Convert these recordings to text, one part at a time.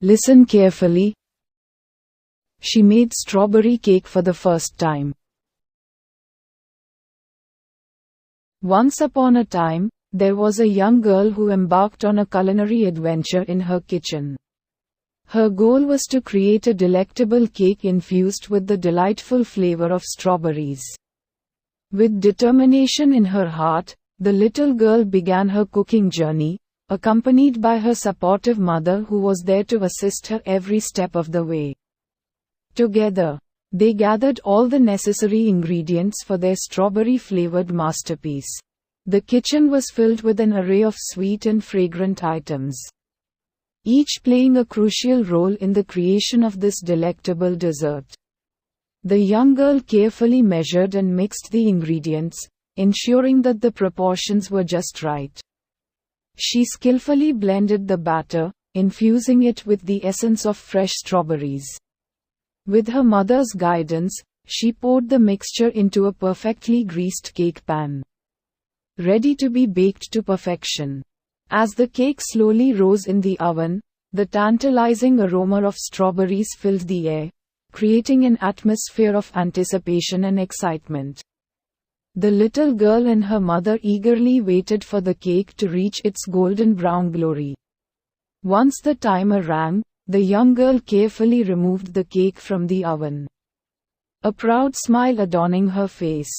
Listen carefully. She made strawberry cake for the first time. Once upon a time, there was a young girl who embarked on a culinary adventure in her kitchen. Her goal was to create a delectable cake infused with the delightful flavor of strawberries. With determination in her heart, the little girl began her cooking journey, accompanied by her supportive mother who was there to assist her every step of the way. Together, they gathered all the necessary ingredients for their strawberry-flavored masterpiece. The kitchen was filled with an array of sweet and fragrant items, each playing a crucial role in the creation of this delectable dessert. The young girl carefully measured and mixed the ingredients, ensuring that the proportions were just right. She skillfully blended the batter, infusing it with the essence of fresh strawberries. With her mother's guidance, she poured the mixture into a perfectly greased cake pan, ready to be baked to perfection. As the cake slowly rose in the oven, the tantalizing aroma of strawberries filled the air, creating an atmosphere of anticipation and excitement. The little girl and her mother eagerly waited for the cake to reach its golden brown glory. Once the timer rang, the young girl carefully removed the cake from the oven, a proud smile adorning her face.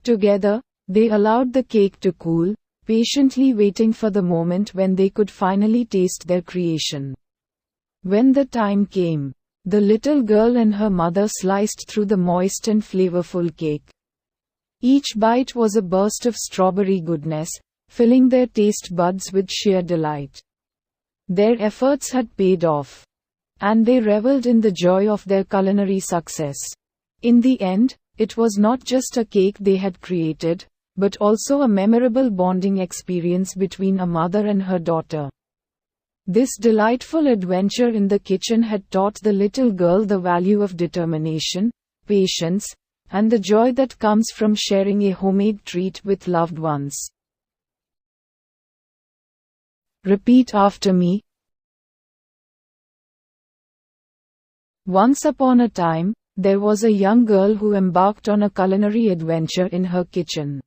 Together, they allowed the cake to cool, patiently waiting for the moment when they could finally taste their creation. When the time came, the little girl and her mother sliced through the moist and flavorful cake. Each bite was a burst of strawberry goodness, filling their taste buds with sheer delight. Their efforts had paid off, and they reveled in the joy of their culinary success. In the end, it was not just a cake they had created, but also a memorable bonding experience between a mother and her daughter. This delightful adventure in the kitchen had taught the little girl the value of determination, patience, and the joy that comes from sharing a homemade treat with loved ones. Repeat after me. Once upon a time, there was a young girl who embarked on a culinary adventure in her kitchen.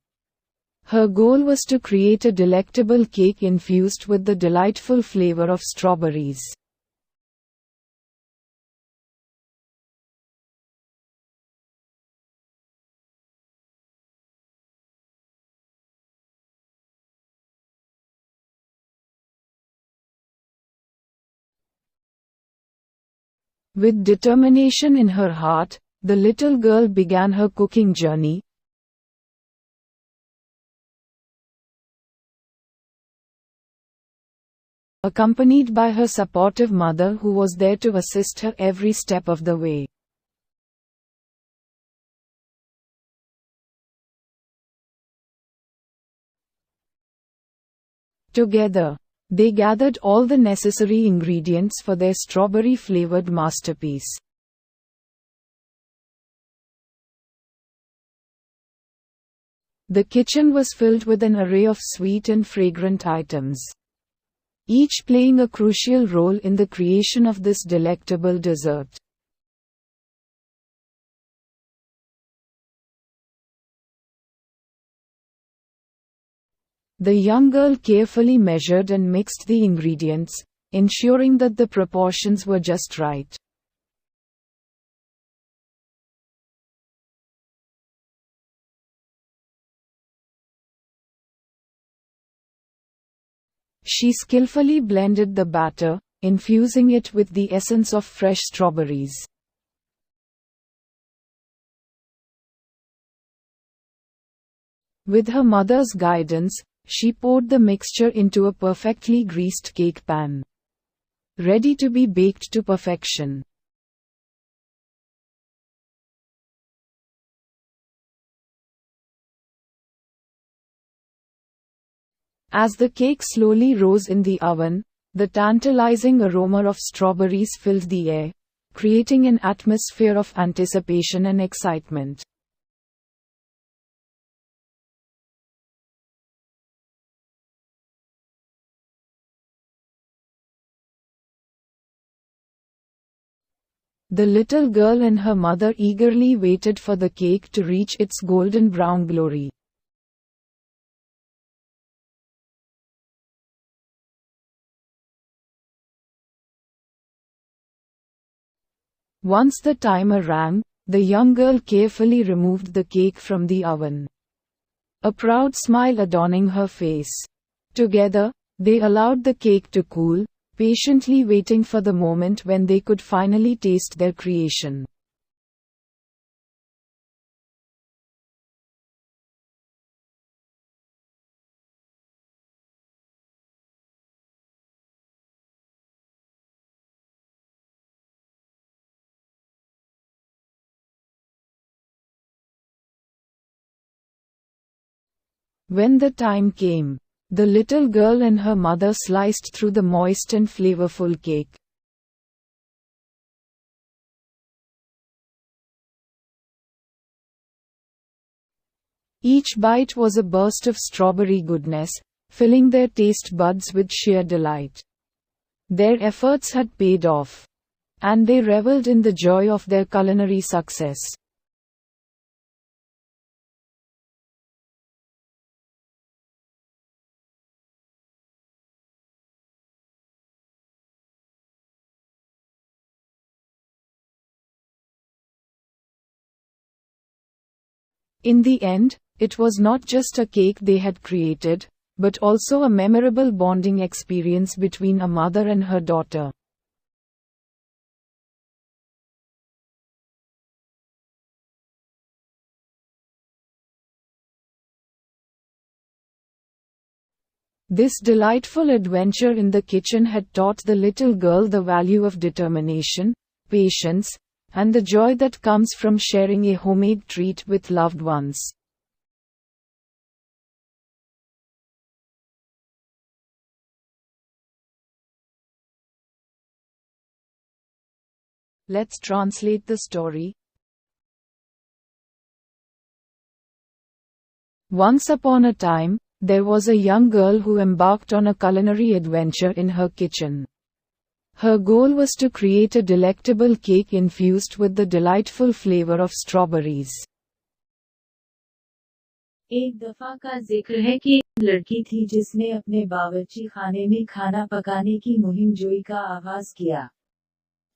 Her goal was to create a delectable cake infused with the delightful flavor of strawberries. With determination in her heart, the little girl began her cooking journey, accompanied by her supportive mother who was there to assist her every step of the way. Together, they gathered all the necessary ingredients for their strawberry-flavored masterpiece. The kitchen was filled with an array of sweet and fragrant items, each playing a crucial role in the creation of this delectable dessert. The young girl carefully measured and mixed the ingredients, ensuring that the proportions were just right. She skillfully blended the batter, infusing it with the essence of fresh strawberries. With her mother's guidance, she poured the mixture into a perfectly greased cake pan, ready to be baked to perfection. As the cake slowly rose in the oven, the tantalizing aroma of strawberries filled the air, creating an atmosphere of anticipation and excitement. The little girl and her mother eagerly waited for the cake to reach its golden brown glory. Once the timer rang, the young girl carefully removed the cake from the oven, a proud smile adorning her face. Together, they allowed the cake to cool, patiently waiting for the moment when they could finally taste their creation. When the time came, the little girl and her mother sliced through the moist and flavorful cake. Each bite was a burst of strawberry goodness, filling their taste buds with sheer delight. Their efforts had paid off, and they reveled in the joy of their culinary success. In the end, it was not just a cake they had created, but also a memorable bonding experience between a mother and her daughter. This delightful adventure in the kitchen had taught the little girl the value of determination, patience, and the joy that comes from sharing a homemade treat with loved ones. Let's translate the story. Once upon a time, there was a young girl who embarked on a culinary adventure in her kitchen. Her goal was to create a delectable cake infused with the delightful flavor of strawberries. एक दफा का जिक्र है कि एक लड़की थी जिसने अपने बावर्ची खाने में खाना पकाने की मुहिम जोई का आगाज किया।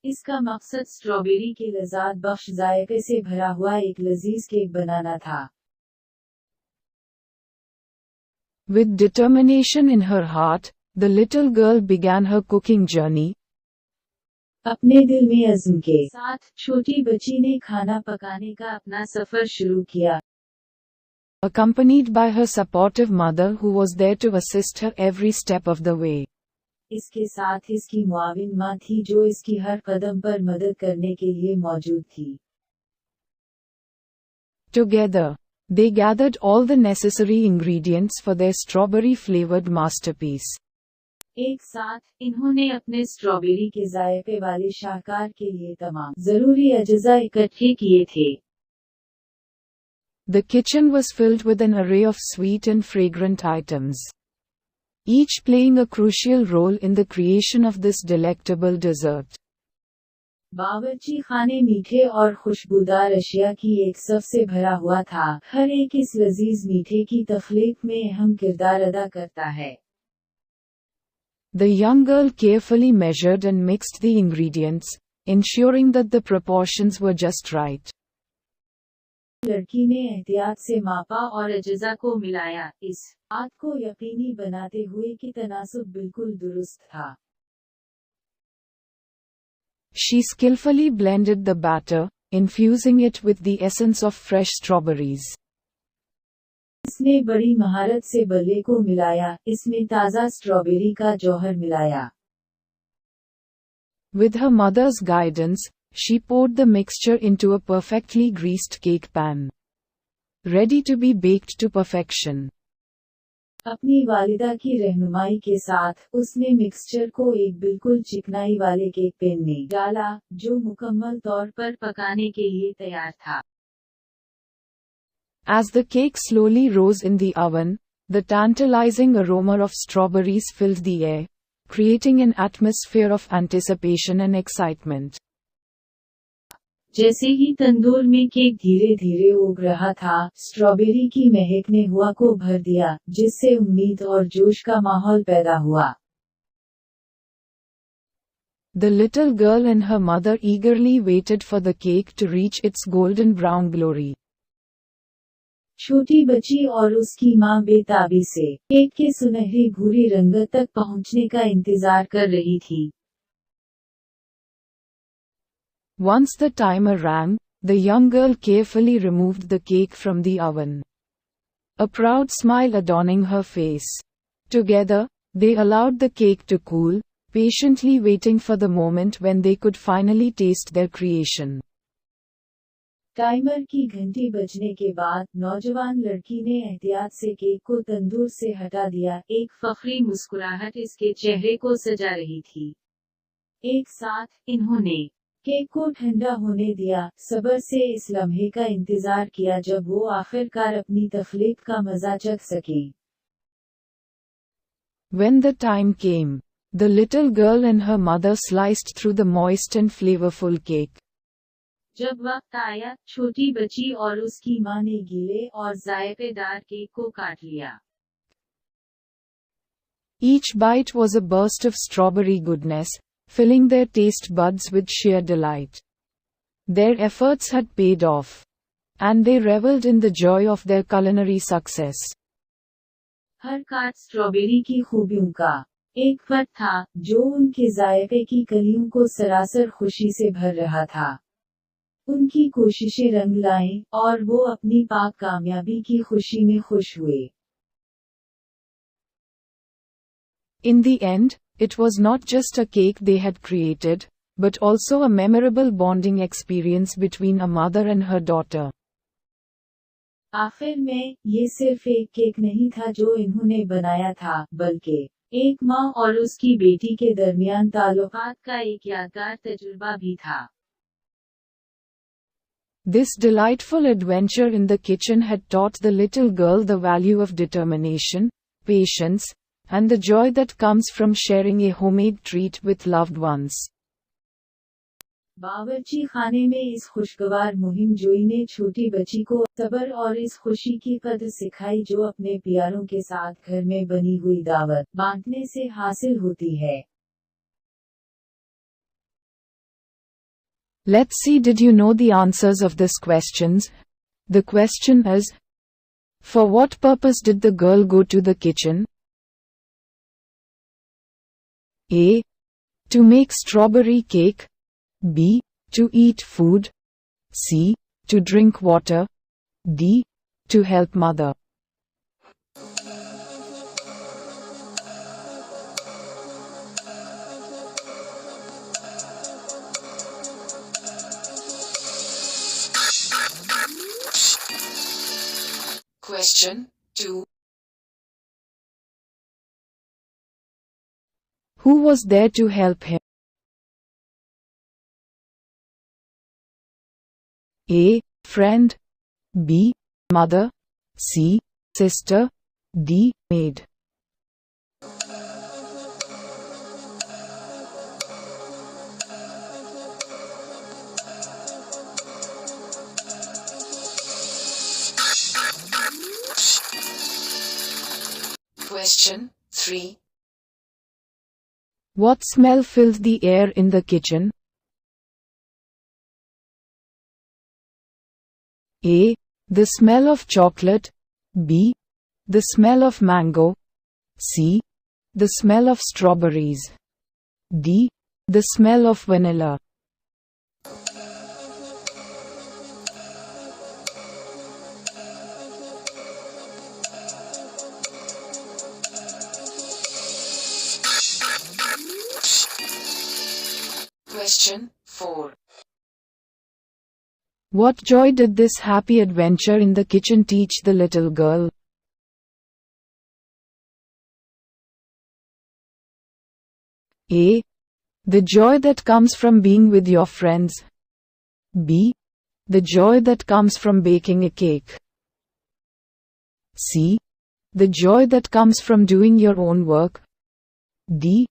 इसका मकसद स्ट्रॉबेरी के लज़्ज़त बख्श जायके से भरा हुआ एक लजीज केक बनाना था। With determination in her heart, the little girl began her cooking journey. अपने दिल में अज़्म के साथ छोटी बच्ची ने खाना पकाने का अपना सफर शुरू किया, accompanied by her supportive mother who was there to assist her every step of the way. इसके साथ इसकी मुआविन माँ थी जो इसकी हर कदम पर मदद करने के लिए मौजूद थी। Together, they gathered all the necessary ingredients for their strawberry-flavored masterpiece. एक साथ इन्होंने अपने स्ट्रॉबेरी के जायके वाले शाहकार के लिए तमाम जरूरी अज्जा इकट्ठे किए थे। The kitchen was filled with an array of sweet and fragrant items, each playing a crucial role in the creation of this delectable dessert. बावर्ची खाने मीठे और खुशबूदार अशिया की एक सफ से भरा हुआ था। हर एक इस लजीज मीठे की तख्लीक में अहम किरदार अदा करता है। The young girl carefully measured and mixed the ingredients, ensuring that the proportions were just right. लड़की ने एहतियात से मापा और अज्जा को मिलाया, इस बात को यकीनी बनाते हुए कि तनासुब बिल्कुल दुरुस्त था। She skillfully blended the batter, infusing it with the essence of fresh strawberries. इसने बड़ी महारत से बल्ले को मिलाया, इसमें ताज़ा स्ट्रॉबेरी का जौहर मिलाया। With her mother's guidance, she poured the mixture into a perfectly greased cake pan, ready to be baked to perfection. अपनी वालिदा की रहनुमाई के साथ, उसने मिक्सचर को एक बिल्कुल चिकनाई वाले केक पैन में डाला, जो मुकम्मल तौर पर पकाने के लिए तैयार था। As the cake slowly rose in the oven, the tantalizing aroma of strawberries filled the air, creating an atmosphere of anticipation and excitement. जैसे ही तंदूर में केक धीरे धीरे उग रहा था, स्ट्रॉबेरी की महक ने हवा को भर दिया, जिससे उम्मीद और जोश का माहौल पैदा हुआ। The little girl and her mother eagerly waited for the cake to reach its golden brown glory. छोटी बच्ची और उसकी माँ बेताबी से केक के सुनहरी भूरी रंगत तक पहुँचने का इंतजार कर रही थी। Once the timer rang, the young girl carefully removed the cake from the oven, a proud smile adorning her face. Together, they allowed the cake to cool, patiently waiting for the moment when they could finally taste their creation. Timer की घंटी बजने के बाद नौजवान लड़की ने एहतियात से केक को तंदूर से हटा दिया। एक फखरी मुस्कुराहट इसके चेहरे को सजा रही थी। एक साथ इन्होंने केक को ठंडा होने दिया, सब्र से इस लम्हे का इंतजार किया जब वो आखिरकार अपनी तख्लीक का मजा चख सके। When the time came, the little girl and her mother sliced through the moist and flavorful cake. जब वक्त आया, छोटी बच्ची और उसकी माँ ने गीले और जायकेदार केक को काट लिया। Each bite was a burst of strawberry goodness, filling their taste buds with sheer delight. Their efforts had paid off, and they reveled in the joy of their culinary success. हर काट strawberry की खूबियों का एक फल था, जो उनके जायके की कलियों को सरासर खुशी से भर रहा था। उनकी कोशिशें रंग लाएं, और वो अपनी पाक कामयाबी की खुशी में खुश हुए। In the end, it was not just a cake they had created, but also a memorable bonding experience between a mother and her daughter. आखिर में, ये सिर्फ एक केक नहीं था जो इन्होंने बनाया था, बल्कि एक माँ और उसकी बेटी के दरमियान ताल्लुकात का एक यादगार तजुर्बा भी था। This delightful adventure in the kitchen had taught the little girl the value of determination, patience, and the joy that comes from sharing a homemade treat with loved ones. बावर्ची खाने में इस खुशगवार मुहिम जोई ने छोटी बच्ची को सब्र और इस खुशी की कदर सिखाई जो अपने प्यारों के साथ घर में बनी हुई दावत बांटने से हासिल होती है। Let's see, did you know the answers of these questions? The question is, for what purpose did the girl go to the kitchen? A. To make strawberry cake. B. To eat food. C. To drink water. D. To help mother. Question 2. Who was there to help him? A. Friend. B. Mother. C. Sister. D. Maid. Question 3. What smell filled the air in the kitchen? A. The smell of chocolate. B. The smell of mango. C. The smell of strawberries. D. The smell of vanilla. Question 4. What joy did this happy adventure in the kitchen teach the little girl? A. The joy that comes from being with your friends. B. The joy that comes from baking a cake. C. The joy that comes from doing your own work. D.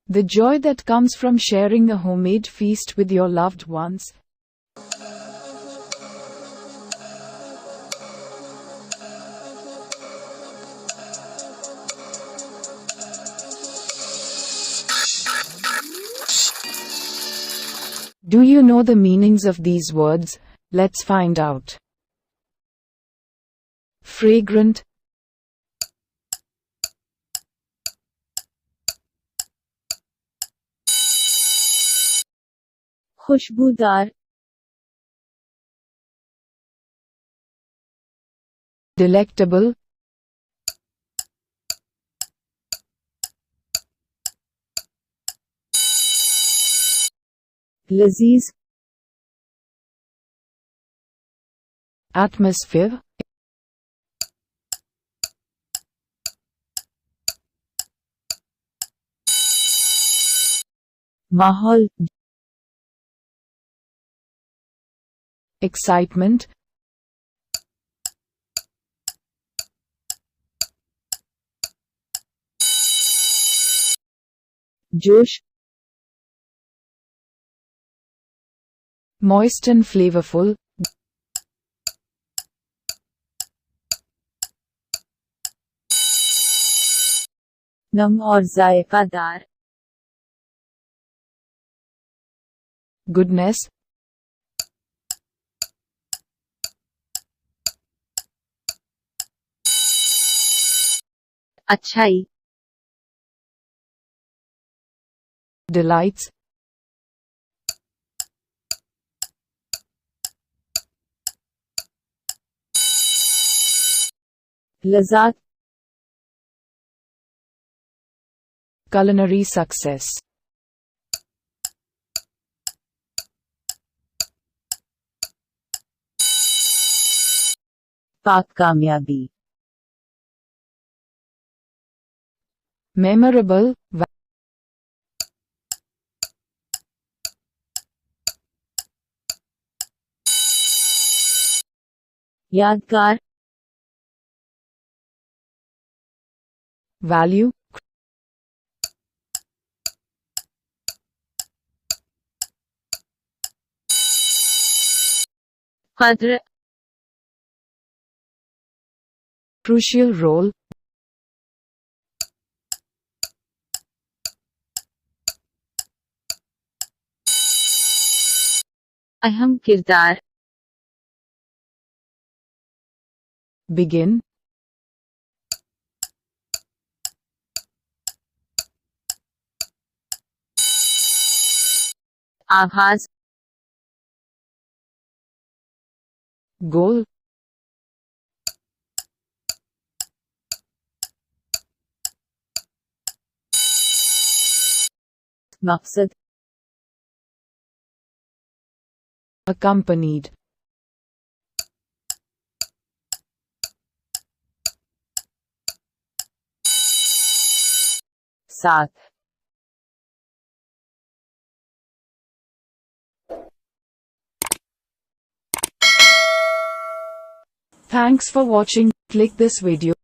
The joy that comes from sharing a homemade feast with your loved ones. Do you know the meanings of these words? Let's find out. Fragrant, खुशबूदार, delectable, लजीज, atmosphere, माहौल, excitement, जोश, moist and flavorful, नम और जायकादार, goodness, अच्छाई, delights, लजात, culinary success. पाक कामयाबी, Memorable, यादगार, value, कद्र, crucial role, अहम किरदार, begin, आभास, goal, मकसद, accompanied, साथ। Thanks for watching. Click this video